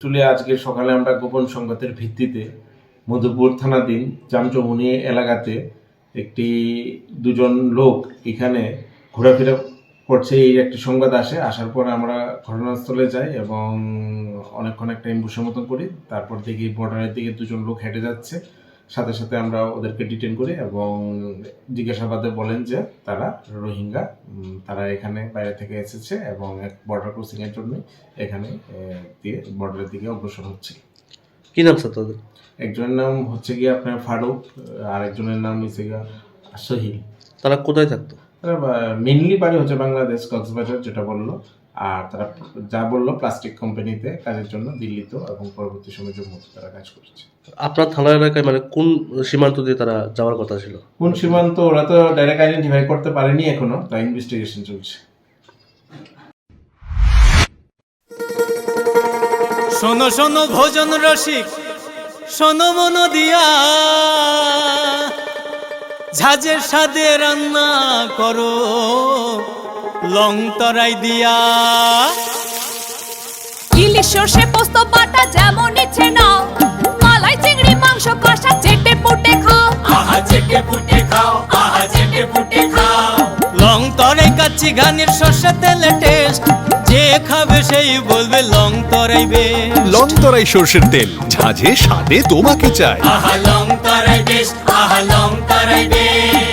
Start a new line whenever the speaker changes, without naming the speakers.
আসলে আজকে সকালে আমরা গোপন সংবাদের ভিত্তিতে মধুপুর থানাধীন জামচৌমুনি এলাকাতে দুজন লোক এখানে ঘোরাফেরা করছে এই একটি সংবাদ আসার পর আমরা ঘটনাস্থলে যাই এবং অনেকক্ষণ একটা অ্যাম্বুশের মতো করি। তারপর দেখি বর্ডারের দিকে দুজন লোক হেঁটে যাচ্ছে, সাথে সাথে আমরা ওদেরকে ডিটেন করি এবং জিজ্ঞাসাবাদে বলেন যে তারা রোহিঙ্গা, তারা এখানে বাইরে থেকে এসেছে এবং এক বর্ডার ক্রসিং এর জন্য এখানে দিয়ে বর্ডারের দিকে অগ্রসর হচ্ছে।
কি নাম স্যার তাদের?
একজনের নাম হচ্ছে গিয়ে আপনার ফারুক, আর একজনের নাম হচ্ছে গিয়ে সহিল।
তারা কোথায় থাকতো?
তারা মেনলি বাড়ি হচ্ছে বাংলাদেশ, কক্সবাজার যেটা বললো, আর তারা যা বললো প্লাস্টিক কোম্পানিতে কাজের জন্য দিল্লিতে এবং পরবর্তী সময় জম্মুতে তারা কাজ করছে।
আপনার থানা এলাকায় মানে কোন সীমান্ত দিয়ে তারা যাওয়ার কথা ছিল?
কোন সীমান্ত ওরা তো ডাইরেক্ট আইডেন্টিফাই করতে পারেনি এখনো, তাই ইনভেস্টিগেশন চলছে।
শোনো শোনো ভোজন রসিক, শোনো মন দিয়া, ঝাঁঝের স্বাদে রান্না করো লং তরাই দিয়া।
ইলিশ সর্ষে পোস্ত বাটা যেমন ইচ্ছে নাও, মালাই চিংড়ি মাংস কষা চেটে পুটে খাও,
আহা চেটে পুটে খাও, আহা চেটে পুটে খাও। লং তরাই কাচ্চি ঘানির সর্ষে তেলে টেস্ট, যে খাবে সেই বলবে লং তরাই বেশ।
লং তরাই সর্ষের তেল, ঝাঁঝে স্বাদে তোমাকে চাই।
আহা লং তরাই বেশ, আহা লং তরাই বেশ।